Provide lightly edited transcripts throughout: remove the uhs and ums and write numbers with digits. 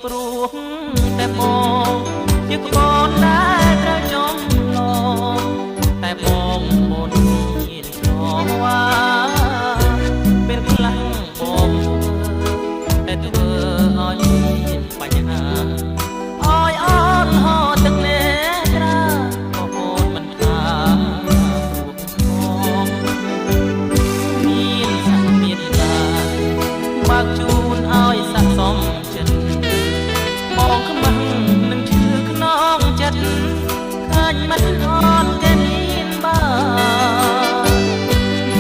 ព្រោះតែបងជាក្បនដែលត្រូវចំឡងតែបងមុនមានឆ្លងវ៉ាពេលខ្លាំងបងតែធ្វើឲ្យមានបញ្ហាអើយអត់ហត់ទឹកនេត្រាក៏អូនមិនថារូបផងមានសាច់មានតាបើកជូនឲ្យស័ក្តិសមចិត្តបងខ្មាំងនឹងឈឺខ្នងចិត្តឃើញមិនអត់ទេមានបាន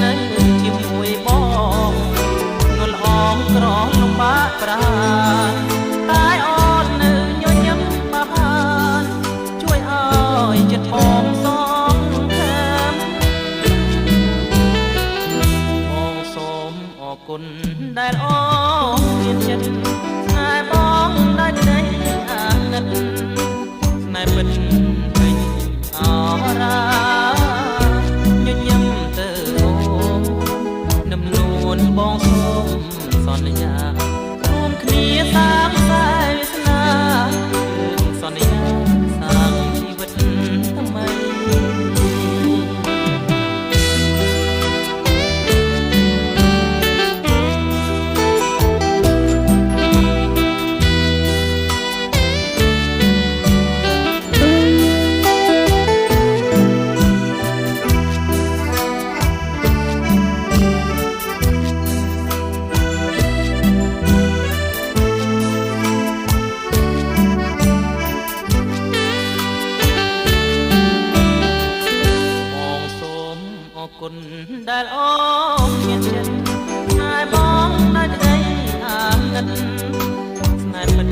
នៅជាមួយបងនល់អងក្រលំបាកប្រាតែអូននៅញញឹមបានជួយឲ្យចិត្តបងសងខាំបងសូមអរគុណដែលអូនមានចិត្តស្នេហ៍បងដែលក្តីអាណិតស្នេហ៍ពិតពេញអរាញញឹមទៅអូននឹមនួនបងសូមសន្យារួមគ្នាសាងខ្សែវាសនាសន្យាសាងជីវិតថ្មីគុណដែលអូនមានចិត្តស្នេហ៍បងដែលក្តីអាណិតស្នេហ៍ពិត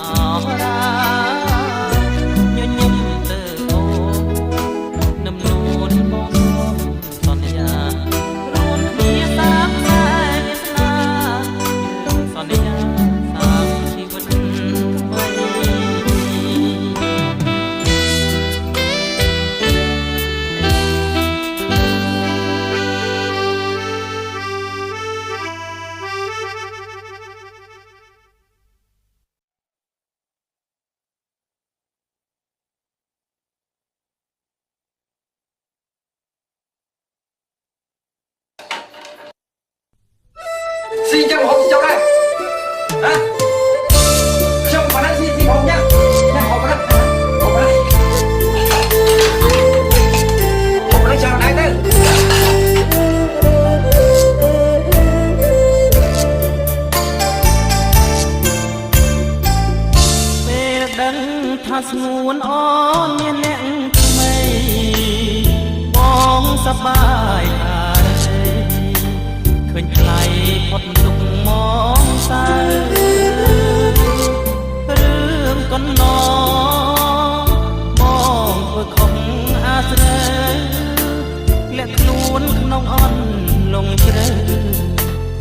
អរាញញឹមទៅអូននឹមនួនបងសូមសន្យារួមគ្នាសាងខ្សែវាសនាសន្យាសាងជីវិតថ្មី Xin chào hộp cháu đây hả? Chồng vào đây xin hộp nhá. Nhá hộp vào đây. Hộp vào đây. Hộp vào đây chào này đây. Về đấng tha xuống on nhiên nẹn mây bóng sắp bàiឃើញថ្លៃផុតទុកមកសៅរឿងកណ្ដងបងធ្វើខំអាស្រូវលាក់ខ្លួនក្នុងអន់លងជ្រៅ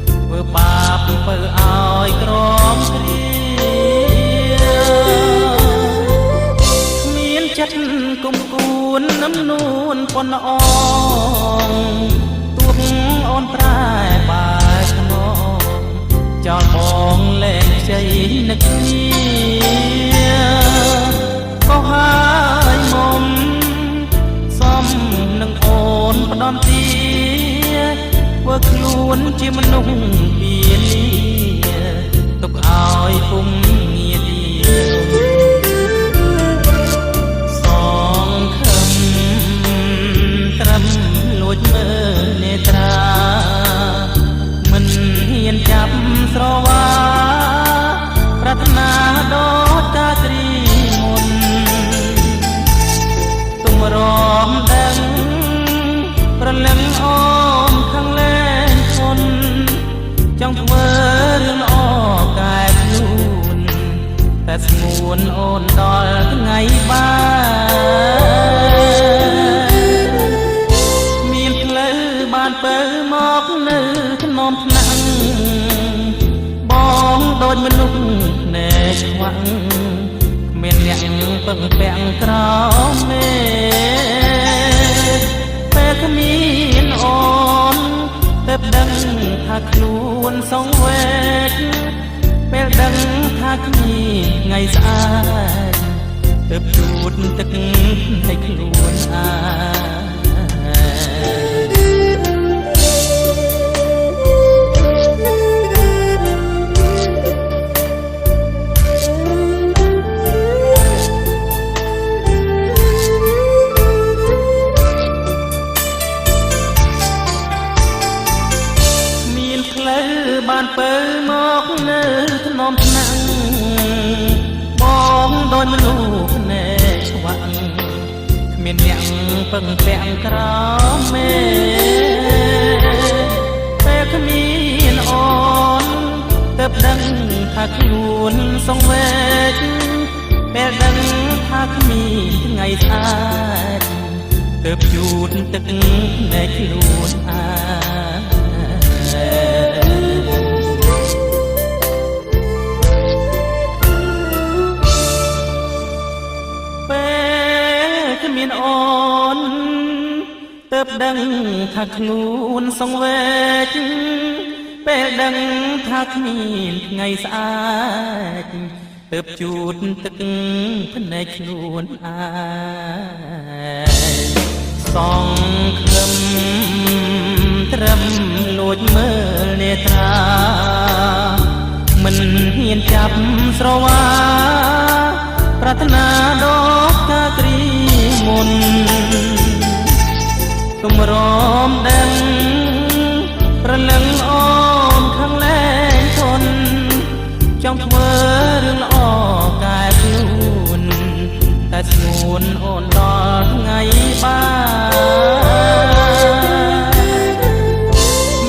ធ្វើបាបធ្វើឲ្យក្រំគ្រាគ្មានចិត្តគុំគួននឹមនួនប៉ុនអងអូនប្រែបែកខ្នងចោលបងលែងខ្ចីនឹកគ្នាក៏ហើយមុំសំនឹងអូនផ្ដំទីធ្វើខ្លួនជាមនុស្សពីលាទុកឲ្យពុំងាទីសងខឹមត្រឹមលួចមើលនេត្រាមិនហ៊ានចាប់ស្រវាប្រាថ្នាដូចតាគ្រីមុនទុំរំដឹងប្រលឹងអូនខាងលែងធន់ចង់ធ្វើរឿងល្អកែខ្លួនតែស្ងួនអូនដល់ថ្ងៃបានបានបើមកនៅថ្នមថ្នាក់បងដូចមនុស្សណែខ្វាំងគ្មានអ្នកពឹងពាំងក្រោមមេពេលគ្មានអូនទើបដឹងថាខ្លួនសងវែកពេលដឹង ថាគ្មានថ្ងៃស្អាតទើបជូតទឹកឲ្យខ្លួនបានពើមកនៅថ្នមថ្នាំងបងដូចមនុស្សភ្នែកឆ្វាក់គ្មានអ្នកពឹងពាក់ក្រមេពេលគ្មានអូនទើបដឹងថាខ្លួនសង្វេគពេលដឹងថាគ្មានថ្ងៃស្អាតទើបជូតទឹកនៃខ្លួនមានអូនទើបដឹងថាខ្លួនសង្វេគពេលដឹងថាគ្មានថ្ងៃស្អាតទើបជូតទឹកភ្នែកខ្លួនសងខ្លឹមត្រឹមលួចមើលនេត្រាមិនហ៊ានចាប់ស្រវាប្រាថ្នាដកកាគ្រីមុនគំរំដឹងប្រលឹងអូនខាងលែងធនចង់ធ្វើរឿងល្អកែខ្លួនតែស្ងួនអូនដល់ថ្ងៃ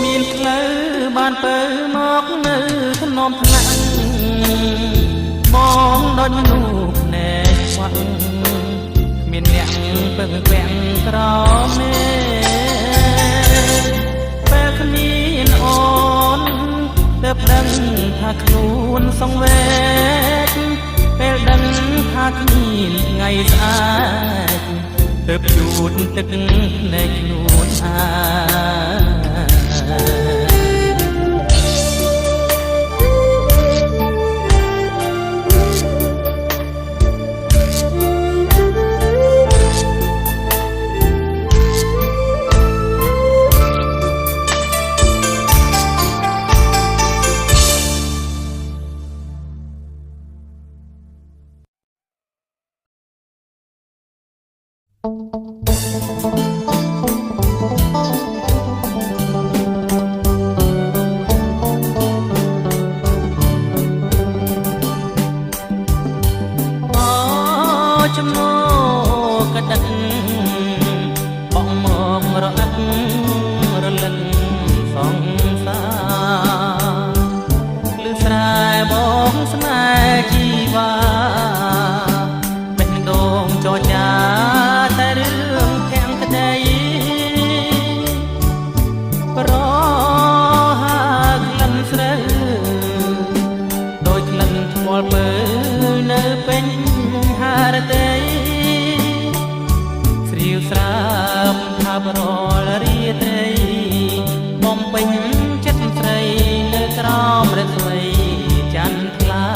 មានផ្លូវបានពើមកនៅថ្នមថ្នាក់បងដូចមនុស្សភ្នែកស្វាក់មានអ្នកពឹងពាក់ក្រមេពេលគ្មានអូនទើបដឹងថាខ្លួនសង្វេគពេលដឹងថាគ្មានថ្ងៃស្អាតទើបជូតទឹកនៃខ្លួនចំណោកដិតបងមករអិតរលឹងសងសាលឺស្រែបងស្នេហ៍ជីវ៉ាបេះដូងចរចាតែរឿងទាំងក្តីប្រហាក្លិនស្រូវដោយក្លិនថ្មល់មើលនៅពេញហារតីស្រីវស្រាប់ថាបរលរាត្រីបំពេញចិត្តស្រីនៅក្រោមរស្មីច័ន្ទថ្លា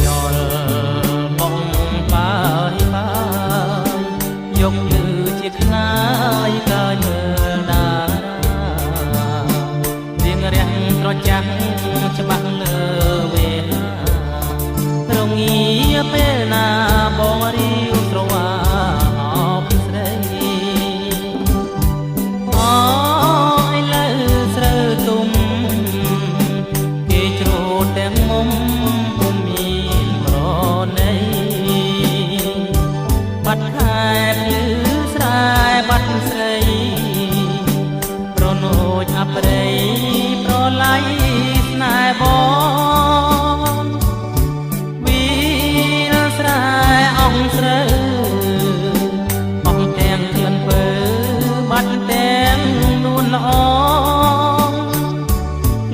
យល់បងបាយយកលឺជាខ្នាយកើយមើលតារារៀងរាំងត្រចាំងច្បាស់លើវេហារងាពេលណាបងរីវស្រវាអបស្រីអូយលើស្រូវទុំគេច្រូតទាំងមុំពុំមានប្រណីបាត់ខែភ្លឺស្រែបាត់ស្រីប្រណូចអប្រិយប្រឡ័យស្នេហ៍បងស្រូវអស់ទាំងក្លិនពើបាត់ទាំងនួនល្អ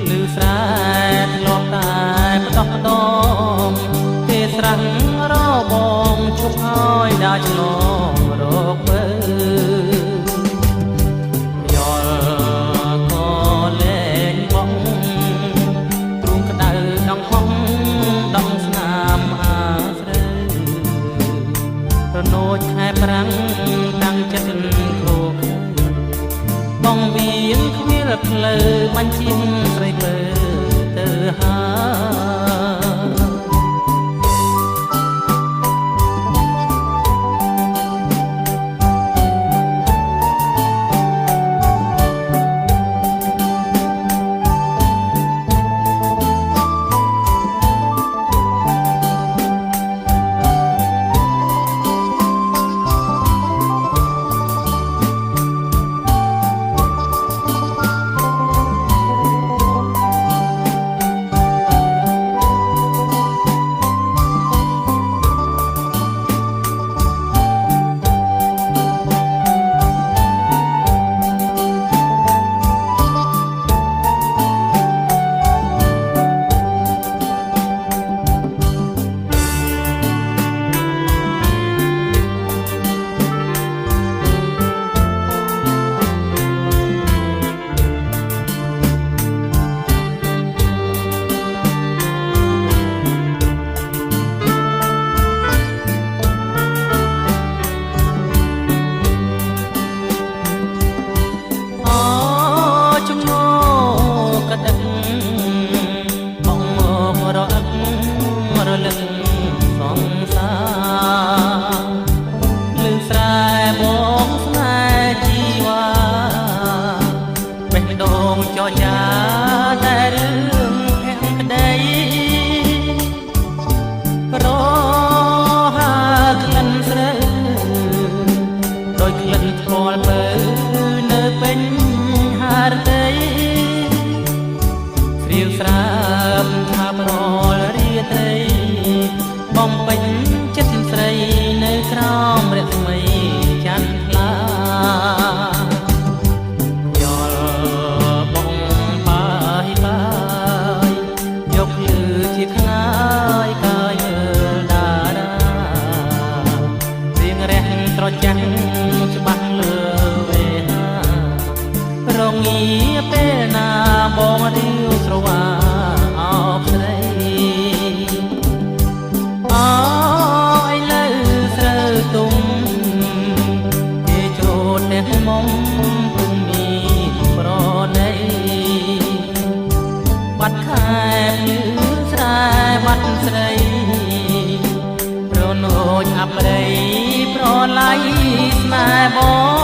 លឺស្រែធ្លាប់តែផ្ដោះផ្ដោមទេស្រាំងរបងជប់ហើយដើរឆ្លងរកពើយល់ក៏លែងបងទ្រូងក្តៅ រនោចខែប្រាំងតាំងចិត្តគ្រូបងវៀងគ្មានផ្លូវបាញ់ជាងស្រីមើទៅហើយចរចាតែរឿងភក្តីរហើក្លិនស្រូវដោយក្លិនថ្ពាល់បើនៅពេញហារតីស្រៀវស្រាបថាប្រលរាត្រីបំពេញចិត្តស្រីនៅក្រោមរស្មីច័ន្ទថ្លាចាំច្បាស់លើវេហារងាពេលណាបងរាវស្រវាអោបស្រីអើយលើស្រូវទុំគេចូលអ្នកមុំពុំមានប្រណីបាត់ខែភ្លឺស្រែបាត់ស្រីរនោចអាប់រៃប្រឡ័យស្នេហ៍បង